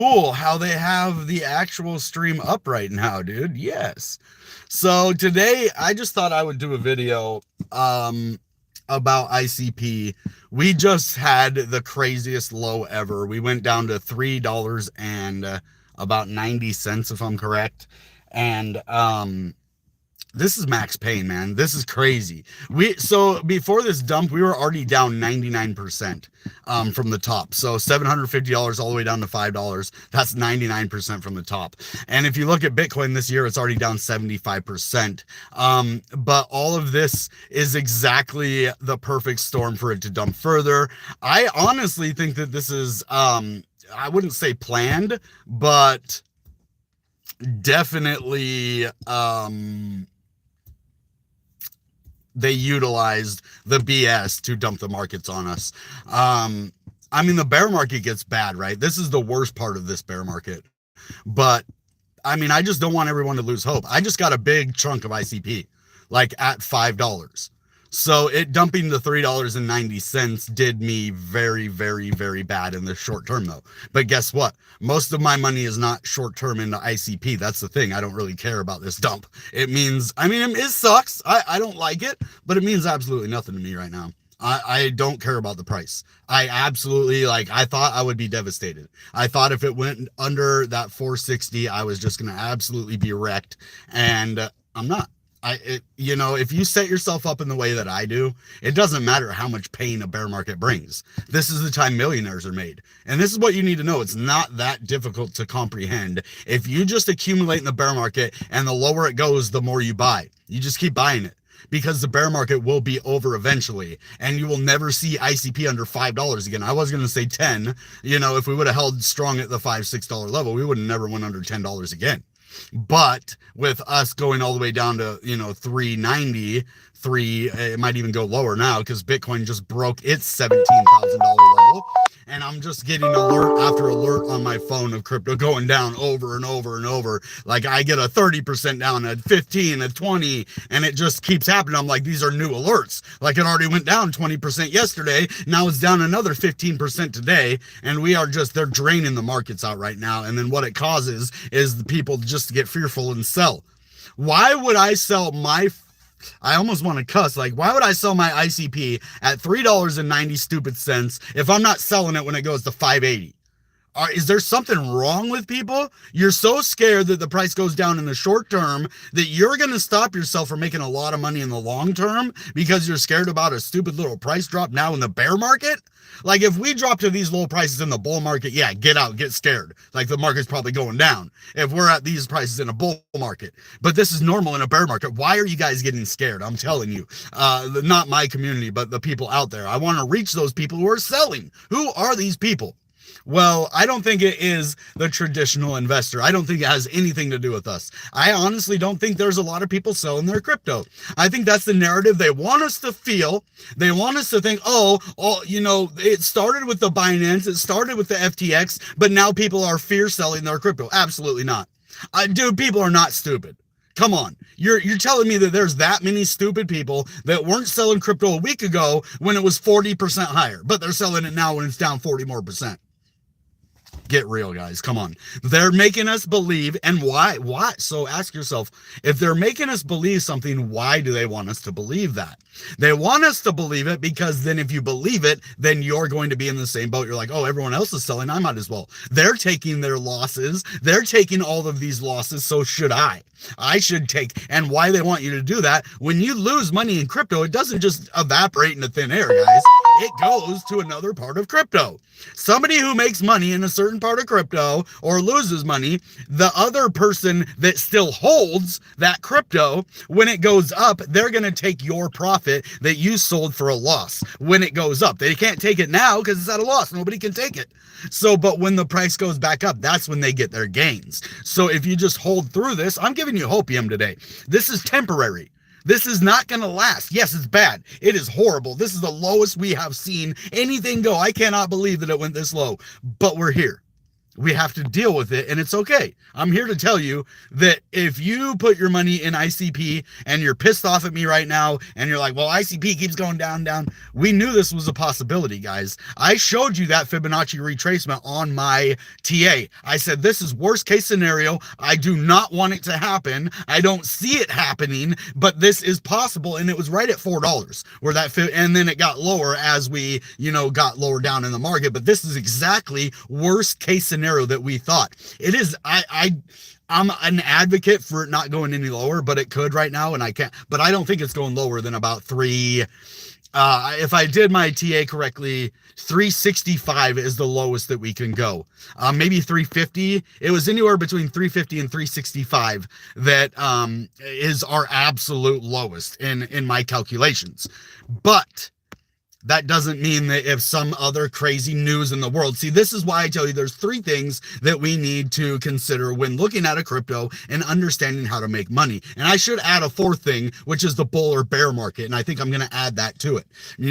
Cool how they have the actual stream up right now, dude. Yes. So today I just thought I would do a video about ICP. We just had the craziest low ever. We went down to $3 and about 90 cents if I'm correct. And this is max pain, man. This is crazy. So before this dump, we were already down 99% from the top. So $750 all the way down to $5. That's 99% from the top. And if you look at Bitcoin this year, it's already down 75%. But all of this is exactly the perfect storm for it to dump further. I honestly think that this is I wouldn't say planned, but definitely they utilized the BS to dump the markets on us. I mean, the bear market gets bad, right? This is the worst part of this bear market. But I mean, I just don't want everyone to lose hope. I just got a big chunk of ICP, like at $5. So it dumping to $3.90 did me very, very, very bad in the short term, though. But guess what? Most of my money is not short term into ICP. That's the thing. I don't really care about this dump. It means, I mean, it sucks. I don't like it, but it means absolutely nothing to me right now. I don't care about the price. I absolutely, like, I thought I would be devastated. I thought if it went under that 460, I was just going to absolutely be wrecked. And I'm not. You know, if you set yourself up in the way that I do, it doesn't matter how much pain a bear market brings. This is the time millionaires are made. And this is what you need to know. It's not that difficult to comprehend. If you just accumulate in the bear market and the lower it goes, the more you buy. You just keep buying it because the bear market will be over eventually and you will never see ICP under $5 again. I was going to say 10, you know, if we would have held strong at the $5-6 level, we would have never went under $10 again. But with us going all the way down to, you know, 390, it might even go lower now because Bitcoin just broke its $17,000 level. And I'm just getting alert after alert on my phone of crypto going down over and over and over. Like I get a 30% down, at 15, at 20, and it just keeps happening. I'm like, these are new alerts. Like it already went down 20% yesterday. Now it's down another 15% today. And they're draining the markets out right now. And then what it causes is the people just get fearful and sell. Why would I sell I almost want to cuss. Like, why would I sell my ICP at $3.90 stupid cents if I'm not selling it when it goes to $5.80? Is there something wrong with people? You're so scared that the price goes down in the short term that you're going to stop yourself from making a lot of money in the long term because you're scared about a stupid little price drop now in the bear market? Like if we drop to these low prices in the bull market, yeah, get out, get scared. Like the market's probably going down if we're at these prices in a bull market. But this is normal in a bear market. Why are you guys getting scared? I'm telling you, not my community, but the people out there. I want to reach those people who are selling. Who are these people? Well, I don't think it is the traditional investor. I don't think it has anything to do with us. I honestly don't think there's a lot of people selling their crypto. I think that's the narrative they want us to feel. They want us to think, you know, it started with the Binance, it started with the FTX, but now people are fear selling their crypto. Absolutely not. Dude, people are not stupid. Come on. You're telling me that there's that many stupid people that weren't selling crypto a week ago when it was 40% higher, but they're selling it now when it's down 40 more percent. Get real, guys. Come on. They're making us believe. And why? So ask yourself, if they're making us believe something, why do they want us to believe that? They want us to believe it because then if you believe it, then you're going to be in the same boat. You're like, oh, everyone else is selling, I might as well. They're taking their losses. They're taking all of these losses. So should I. I should take. And why they want you to do that, when you lose money in crypto, it doesn't just evaporate into thin air, guys. It goes to another part of crypto. Somebody who makes money in a certain part of crypto or loses money, the other person that still holds that crypto, when it goes up, they're going to take your profit that you sold for a loss when it goes up. They can't take it now because it's at a loss. Nobody can take it. So, but when the price goes back up, that's when they get their gains. So if you just hold through this, I'm giving you hopium today. This is temporary. This is not going to last. Yes, it's bad. It is horrible. This is the lowest we have seen anything go. I cannot believe that it went this low, but we're here. We have to deal with it, and it's okay. I'm here to tell you that if you put your money in ICP and you're pissed off at me right now and you're like, well, ICP keeps going down, down. We knew this was a possibility, guys. I showed you that Fibonacci retracement on my TA. I said, this is worst case scenario. I do not want it to happen. I don't see it happening, but this is possible. And it was right at $4 where that and then it got lower as we, got lower down in the market. But this is exactly worst case scenario that we thought. It is. I'm an advocate for it not going any lower, but it could right now, and I can't. But I don't think it's going lower than about 3. If I did my TA correctly, 365 is the lowest that we can go. Maybe 350. It was anywhere between 350 and 365 that is our absolute lowest in my calculations. But that doesn't mean that if some other crazy news in the world, see, this is why I tell you there's 3 things that we need to consider when looking at a crypto and understanding how to make money. And I should add a 4th thing, which is the bull or bear market. And I think I'm going to add that to it.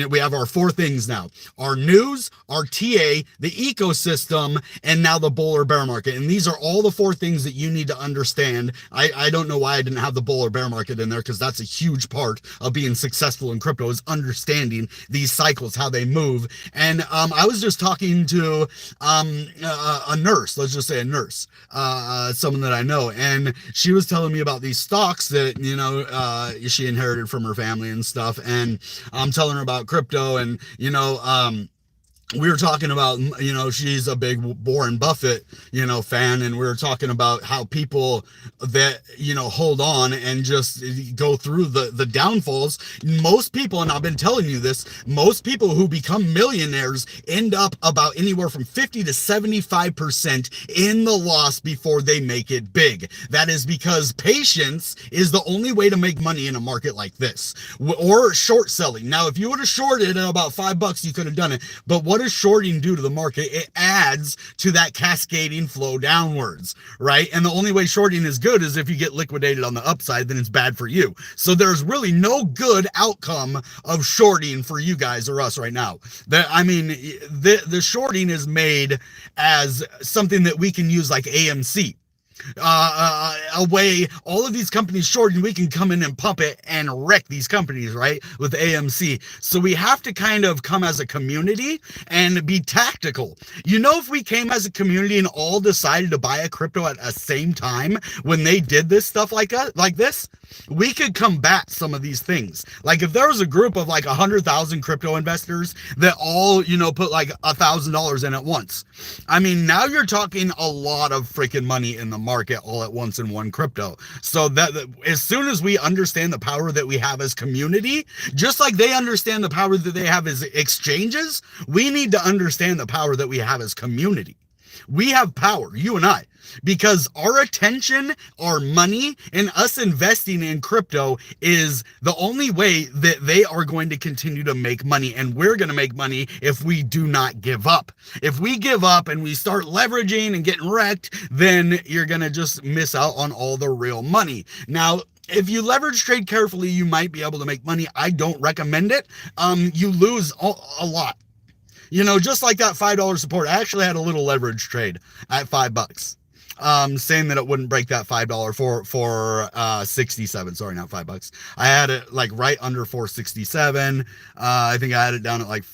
We have our 4 things now: our news, our TA, the ecosystem, and now the bull or bear market. And these are all the 4 things that you need to understand. I don't know why I didn't have the bull or bear market in there, because that's a huge part of being successful in crypto, is understanding these cycles, how they move. And I was just talking to a nurse, let's just say a nurse, someone that I know, and she was telling me about these stocks that she inherited from her family and stuff, and I'm telling her about crypto, and we were talking about, she's a big Warren Buffett, fan. And we were talking about how people that, hold on and just go through the downfalls. Most people, and I've been telling you this, most people who become millionaires end up about anywhere from 50 to 75% in the loss before they make it big. That is because patience is the only way to make money in a market like this, or short selling. Now, if you would have shorted at about $5, you could have done it. But what does shorting do to the market? It adds to that cascading flow downwards, right? And the only way shorting is good is if you get liquidated on the upside, then it's bad for you. So there's really no good outcome of shorting for you guys or us right now. The shorting is made as something that we can use like AMC. A way all of these companies short, and we can come in and pump it and wreck these companies, right, with AMC. So we have to kind of come as a community and be tactical. If we came as a community and all decided to buy a crypto at the same time when they did this stuff like this, we could combat some of these things. Like if there was a group of like 100,000 crypto investors that all, put like $1,000 in at once. Now you're talking a lot of freaking money in the market all at once in one crypto. So that as soon as we understand the power that we have as community, just like they understand the power that they have as exchanges, we need to understand the power that we have as community. We have power, you and I, because our attention, our money, and us investing in crypto is the only way that they are going to continue to make money. And we're going to make money if we do not give up. If we give up and we start leveraging and getting wrecked, then you're going to just miss out on all the real money. Now, if you leverage trade carefully, you might be able to make money. I don't recommend it. You lose a lot. Just like that $5 support, I actually had a little leverage trade at $5. Saying that it wouldn't break that $5 for 67. Sorry, not $5. I had it like right under 467. I think I had it down at like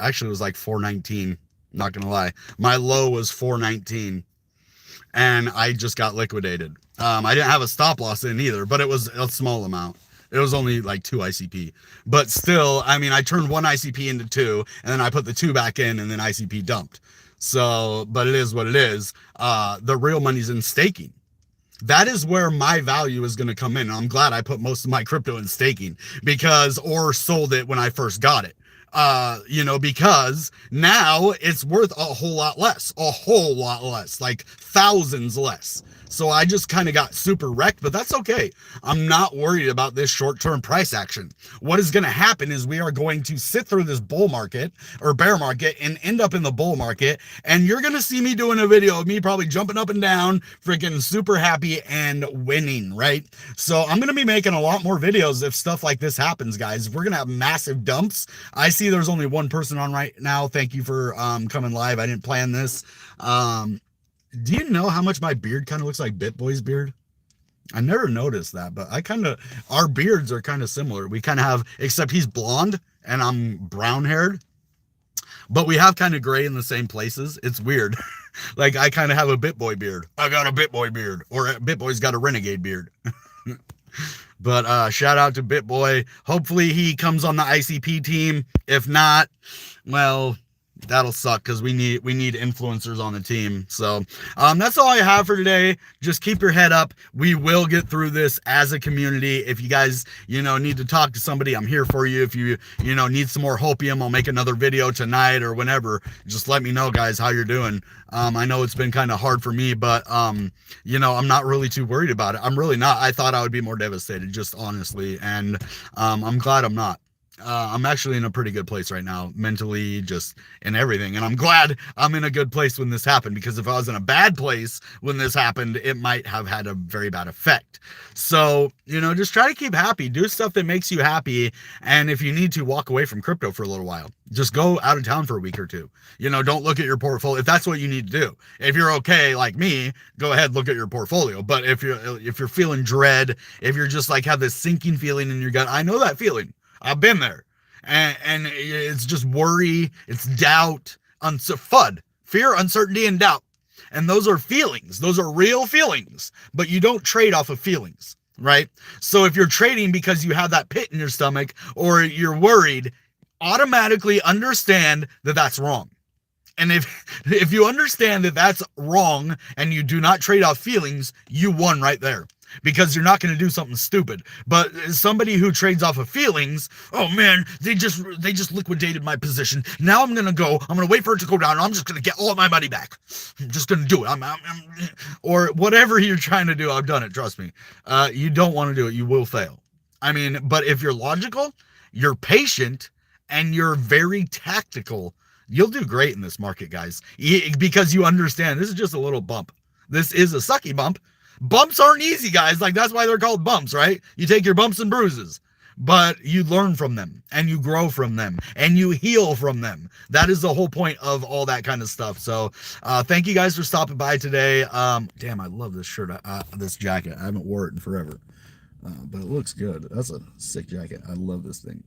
actually it was like 419. Not gonna lie. My low was 419. And I just got liquidated. I didn't have a stop loss in either, but it was a small amount. It was only like 2 ICP, but still, I turned 1 ICP into 2, and then I put the 2 back in, and then ICP dumped. So, but it is what it is. The real money's in staking. That is where my value is going to come in. And I'm glad I put most of my crypto in staking or sold it when I first got it. Because now it's worth a whole lot less, like thousands less. So I just kind of got super wrecked, but that's okay. I'm not worried about this short-term price action. What is going to happen is we are going to sit through this bull market or bear market and end up in the bull market. And you're going to see me doing a video of me probably jumping up and down, freaking super happy and winning, right? So I'm going to be making a lot more videos if stuff like this happens, guys. If we're going to have massive dumps, I see there's only one person on right now. Thank you for coming live. I didn't plan this. Do you know how much my beard kind of looks like BitBoy's beard? I never noticed that, but our beards are kind of similar. We kind of have, except he's blonde and I'm brown haired, but we have kind of gray in the same places. It's weird. Like I kind of have a BitBoy beard. I got a BitBoy beard, or BitBoy's got a Renegade beard. But shout out to BitBoy. Hopefully he comes on the ICP team. If not, well, that'll suck because we need influencers on the team. So that's all I have for today. Just keep your head up. We will get through this as a community. If you guys need to talk to somebody, I'm here for you. If you need some more hopium, I'll make another video tonight or whenever. Just let me know, guys, how you're doing. I know it's been kind of hard for me, but I'm not really too worried about it. I'm really not. I thought I would be more devastated, just honestly, and I'm glad I'm not. I'm actually in a pretty good place right now, mentally, just in everything. And I'm glad I'm in a good place when this happened, because if I was in a bad place when this happened, it might have had a very bad effect. So, just try to keep happy, do stuff that makes you happy. And if you need to, walk away from crypto for a little while, just go out of town for a week or two. Don't look at your portfolio if that's what you need to do. If you're okay, like me, go ahead, look at your portfolio. But if you're feeling dread, if you're just like have this sinking feeling in your gut, I know that feeling. I've been there, and it's just worry, it's doubt, FUD, fear, uncertainty, and doubt. And those are feelings. Those are real feelings, but you don't trade off of feelings, right? So if you're trading because you have that pit in your stomach or you're worried, automatically understand that that's wrong. And if you understand that that's wrong and you do not trade off feelings, you won right there. Because you're not going to do something stupid. But somebody who trades off of feelings, oh man, they just liquidated my position. Now I'm going to wait for it to go down, and I'm just going to get all of my money back. I'm just going to do it. Or whatever you're trying to do, I've done it, trust me. You don't want to do it. You will fail. But if you're logical, you're patient, and you're very tactical, you'll do great in this market, guys. Because you understand this is just a little bump. This is a sucky bump. Bumps aren't easy, guys. Like, that's why they're called bumps, right? You take your bumps and bruises, but you learn from them and you grow from them and you heal from them. That is the whole point of all that kind of stuff. So thank you guys for stopping by today. Damn, I love this shirt, this jacket. I haven't wore it in forever, but it looks good. That's a sick jacket. I love this thing.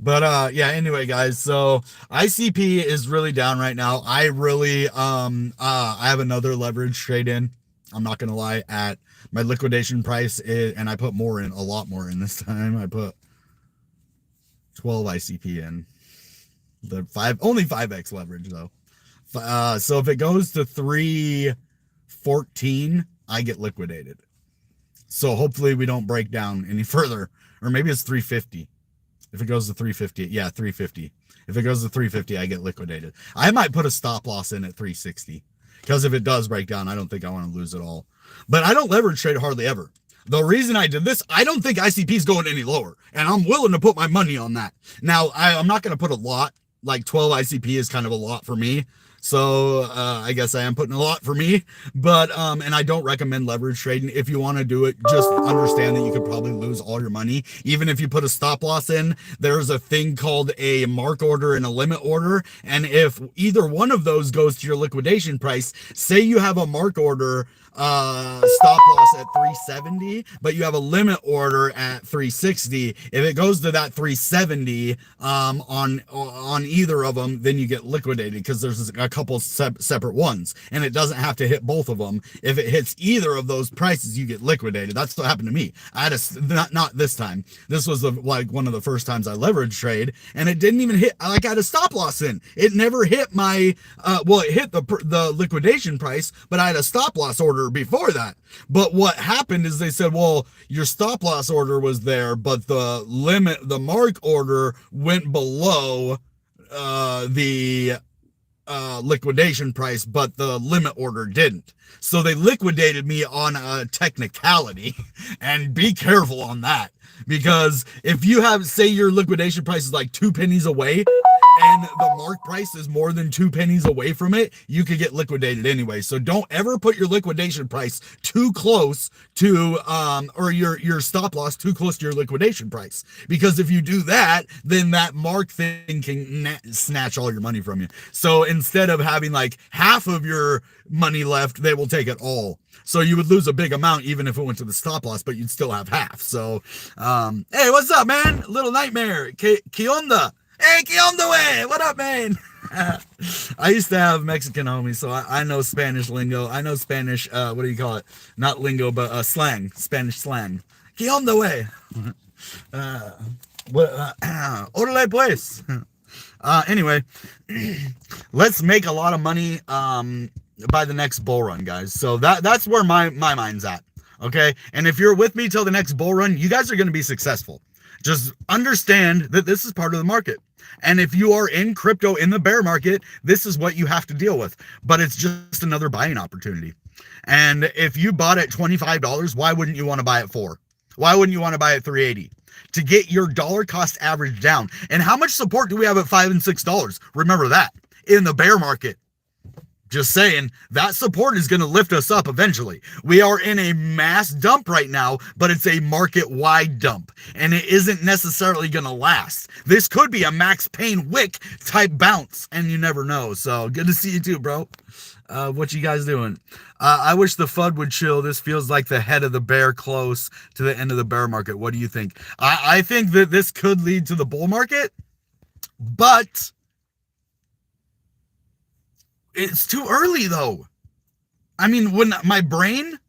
But yeah, anyway, guys, so ICP is really down right now. I really I have another leverage trade in. I'm not gonna lie, at my liquidation price and I put more in, a lot more in this time. I put 12 ICP in. Only 5x leverage though. So if it goes to 314, I get liquidated. So hopefully we don't break down any further, or maybe it's 350. If it goes to 350, yeah, 350. If it goes to 350, I get liquidated. I might put a stop loss in at 360. Because if it does break down, I don't think I want to lose it all. But I don't leverage trade hardly ever. The reason I did this, I don't think ICP is going any lower. And I'm willing to put my money on that. Now, I'm not going to put a lot. Like 12 ICP is kind of a lot for me. So I guess I am putting a lot for me. But, and I don't recommend leverage trading. If you want to do it, just understand that you could probably lose all your money. Even if you put a stop loss in, there's a thing called a mark order and a limit order. And if either one of those goes to your liquidation price, say you have a mark order stop loss at 370, but you have a limit order at 360. If it goes to that 370 on either of them, then you get liquidated, because there's a couple separate ones, and it doesn't have to hit both of them. If it hits either of those prices, you get liquidated. That's what happened to me. I had not this time. This was like one of the first times I leveraged trade, and it didn't even hit. Like, I had a stop loss in. It never hit my it hit the liquidation price, but I had a stop loss order before that. But what happened is they said, well, your stop loss order was there, but the mark order went below the liquidation price, but the limit order didn't. So they liquidated me on a technicality, and be careful on that, because if you have, say your liquidation price is like 2 pennies away and the mark price is more than 2 pennies away from it, you could get liquidated anyway. So don't ever put your liquidation price too close to or your stop loss too close to your liquidation price, because if you do that, then that mark thing can snatch all your money from you. So instead of having like half of your money left, they will take it all. So you would lose a big amount even if it went to the stop loss, but you'd still have half. So hey, what's up, man? Little Nightmare. ¿Qué onda? Hey, ¿qué onda, way? What up, man? I used to have Mexican homies, so I know Spanish lingo. I know Spanish, what do you call it? Not lingo, but slang, Spanish slang. ¿Qué onda, way? Órale, pues. Anyway, let's make a lot of money by the next bull run, guys. So that's where my mind's at, okay? And if you're with me till the next bull run, you guys are going to be successful. Just understand that this is part of the market. And if you are in crypto in the bear market, this is what you have to deal with. But it's just another buying opportunity. And if you bought at $25, why wouldn't you want to buy at $4? Why wouldn't you want to buy at $3.80? To get your dollar cost average down. And how much support do we have at $5 and $6? Remember that in the bear market. Just saying, that support is going to lift us up eventually. We are in a mass dump right now, but it's a market-wide dump, and it isn't necessarily going to last. This could be a Max Payne Wick type bounce, and you never know. So good to see you too, bro. What you guys doing? I wish the FUD would chill. This feels like the head of the bear close to the end of the bear market. What do you think? I think that this could lead to the bull market, but it's too early, though. I mean, when my brain,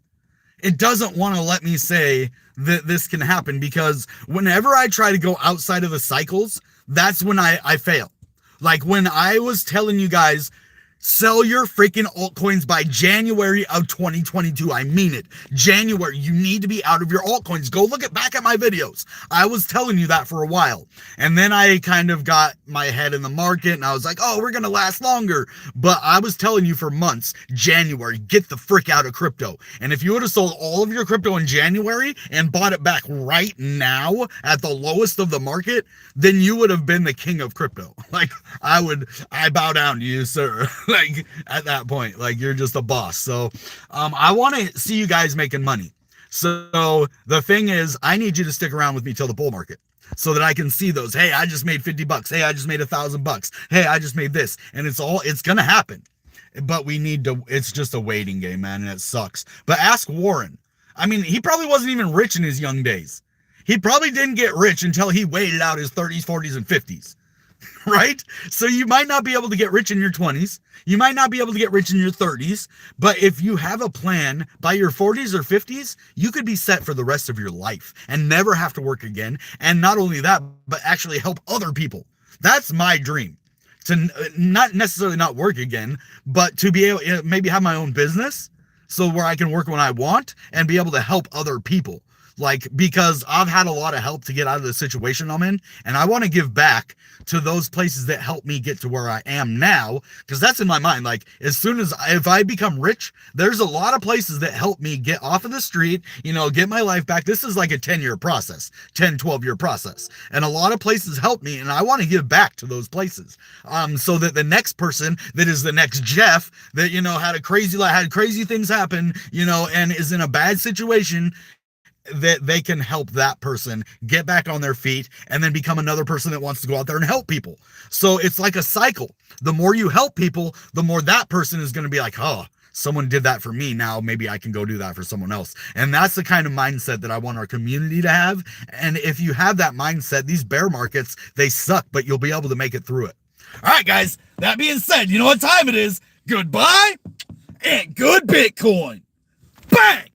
it doesn't want to let me say that this can happen, because whenever I try to go outside of the cycles, that's when I fail. Like when I was telling you guys, sell your freaking altcoins by January of 2022. I mean it. January, you need to be out of your altcoins. Go look back at my videos. I was telling you that for a while. And then I kind of got my head in the market and I was like, oh, we're going to last longer. But I was telling you for months, January, get the frick out of crypto. And if you would have sold all of your crypto in January and bought it back right now at the lowest of the market, then you would have been the king of crypto. Like I bow down to you, sir. Like at that point, like you're just a boss. So I want to see you guys making money. So the thing is, I need you to stick around with me till the bull market so that I can see those. Hey, I just made $50. Hey, I just made $1,000. Hey, I just made this. And it's going to happen. But we need to, it's just a waiting game, man. And it sucks. But ask Warren. I mean, he probably wasn't even rich in his young days. He probably didn't get rich until he waited out his 30s, 40s, and 50s. Right? So you might not be able to get rich in your 20s. You might not be able to get rich in your 30s. But if you have a plan by your 40s or 50s, you could be set for the rest of your life and never have to work again. And not only that, but actually help other people. That's my dream. To not necessarily not work again, but to be able to maybe have my own business so where I can work when I want and be able to help other people. Like, because I've had a lot of help to get out of the situation I'm in, and I want to give back to those places that helped me get to where I am now, because that's in my mind. Like, as soon as, if I become rich, there's a lot of places that help me get off of the street, you know, get my life back. This is like a 10-year process, 10, 12-year process. And a lot of places help me, and I want to give back to those places, so that the next person that is the next Jeff that, you know, had crazy things happen, you know, and is in a bad situation, that they can help that person get back on their feet and then become another person that wants to go out there and help people. So it's like a cycle. The more you help people, the more that person is going to be like, oh, someone did that for me. Now maybe I can go do that for someone else. And that's the kind of mindset that I want our community to have. And if you have that mindset, these bear markets, they suck, but you'll be able to make it through it. All right, guys, that being said, you know what time it is. Goodbye and good Bitcoin. Bang!